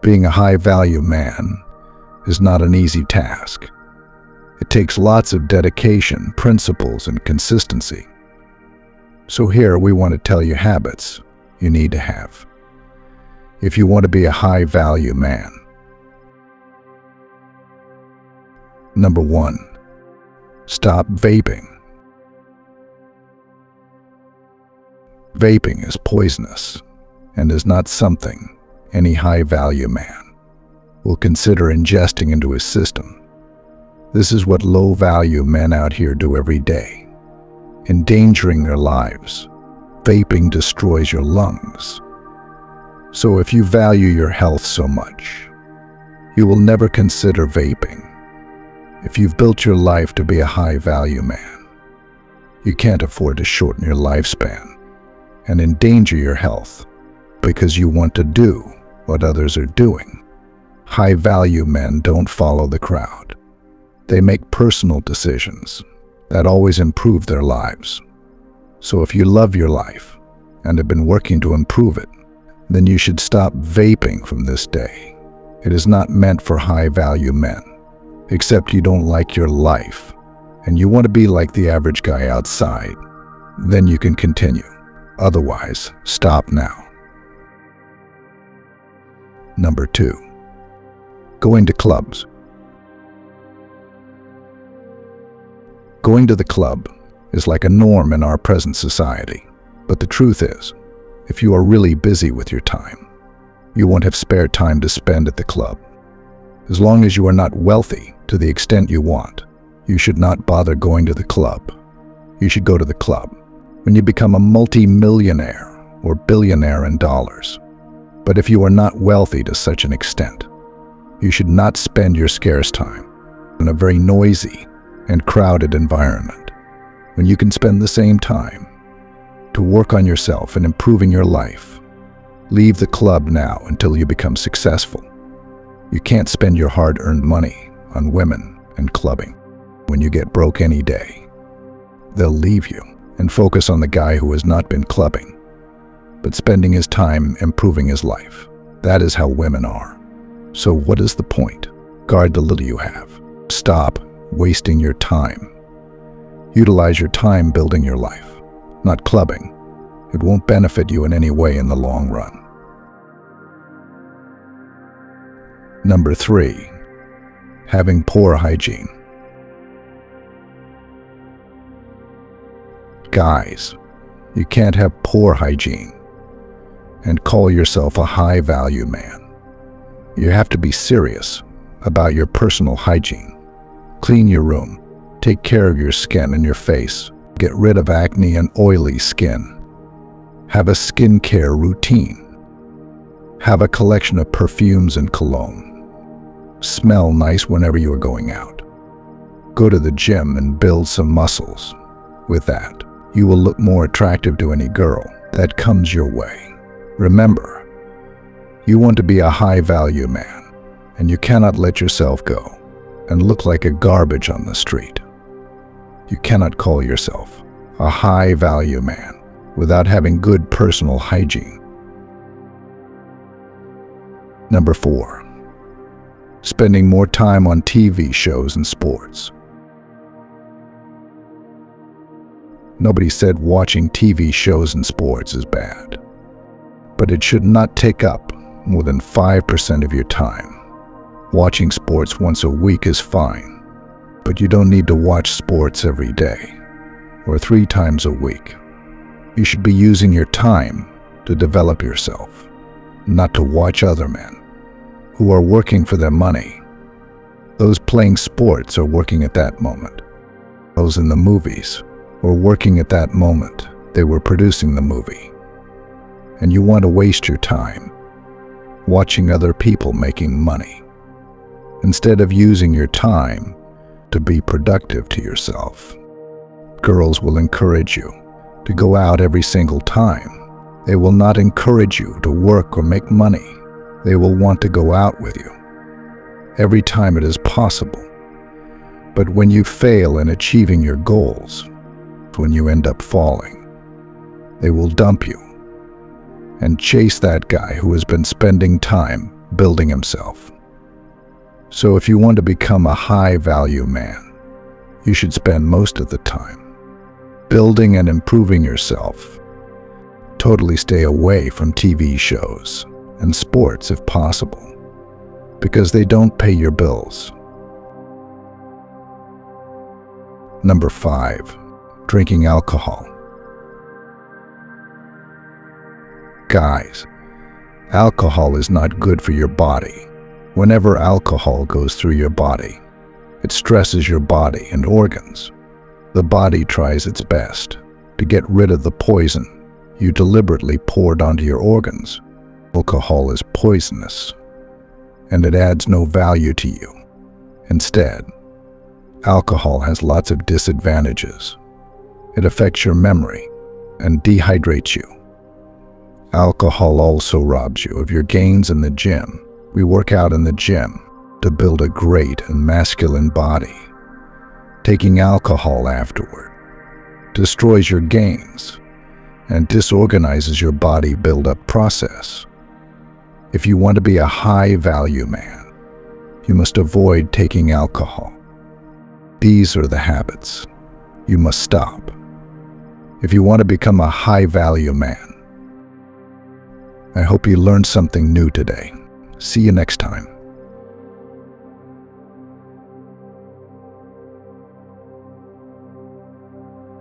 Being a high-value man is not an easy task. It takes lots of dedication, principles, and consistency. So here we want to tell you habits you need to have if you want to be a high-value man. Number 1. Stop vaping. Vaping is poisonous and is not something any high-value man will consider ingesting into his system. This is what low-value men out here do every day, endangering their lives. Vaping destroys your lungs. So if you value your health so much, you will never consider vaping. If you've built your life to be a high-value man, you can't afford to shorten your lifespan and endanger your health because you want to do what others are doing. High-value men don't follow the crowd. They make personal decisions that always improve their lives. So if you love your life and have been working to improve it, then you should stop vaping from this day. It is not meant for high-value men, except you don't like your life and you want to be like the average guy outside. Then you can continue. Otherwise, stop now. Number 2. Going to clubs. Going to the club is like a norm in our present society. But the truth is, if you are really busy with your time, you won't have spare time to spend at the club. As long as you are not wealthy to the extent you want, you should not bother going to the club. You should go to the club when you become a multi-millionaire or billionaire in dollars. But if you are not wealthy to such an extent, you should not spend your scarce time in a very noisy and crowded environment when you can spend the same time to work on yourself and improving your life. Leave the club now until you become successful. You can't spend your hard-earned money on women and clubbing. When you get broke any day, they'll leave you and focus on the guy who has not been clubbing, but spending his time improving his life. That is how women are. So what is the point? Guard the little you have. Stop wasting your time. Utilize your time building your life, not clubbing. It won't benefit you in any way in the long run. Number 3. Having poor hygiene. Guys, you can't have poor hygiene and call yourself a high-value man. You have to be serious about your personal hygiene. Clean your room, take care of your skin and your face, get rid of acne and oily skin. Have a skincare routine. Have a collection of perfumes and cologne. Smell nice whenever you are going out. Go to the gym and build some muscles. With that, you will look more attractive to any girl that comes your way. Remember, you want to be a high-value man, and you cannot let yourself go and look like a garbage on the street. You cannot call yourself a high-value man without having good personal hygiene. Number 4. Spending more time on TV shows and sports. Nobody said watching TV shows and sports is bad, but it should not take up more than 5% of your time. Watching sports once a week is fine, but you don't need to watch sports every day or 3 times a week. You should be using your time to develop yourself, not to watch other men who are working for their money. Those playing sports are working at that moment. Those in the movies were working at that moment. They were producing the movie. And you want to waste your time watching other people making money instead of using your time to be productive to yourself. Girls will encourage you to go out every single time. They will not encourage you to work or make money. They will want to go out with you every time it is possible. But when you fail in achieving your goals, when you end up falling, they will dump you and chase that guy who has been spending time building himself. So if you want to become a high-value man, you should spend most of the time building and improving yourself. Totally stay away from TV shows and sports if possible, because they don't pay your bills. Number 5, drinking alcohol. Guys, alcohol is not good for your body. Whenever alcohol goes through your body, it stresses your body and organs. The body tries its best to get rid of the poison you deliberately poured onto your organs. Alcohol is poisonous, and it adds no value to you. Instead, alcohol has lots of disadvantages. It affects your memory and dehydrates you. Alcohol also robs you of your gains in the gym. We work out in the gym to build a great and masculine body. Taking alcohol afterward destroys your gains and disorganizes your body build-up process. If you want to be a high-value man, you must avoid taking alcohol. These are the habits you must stop if you want to become a high-value man. I hope you learned something new today. See you next time.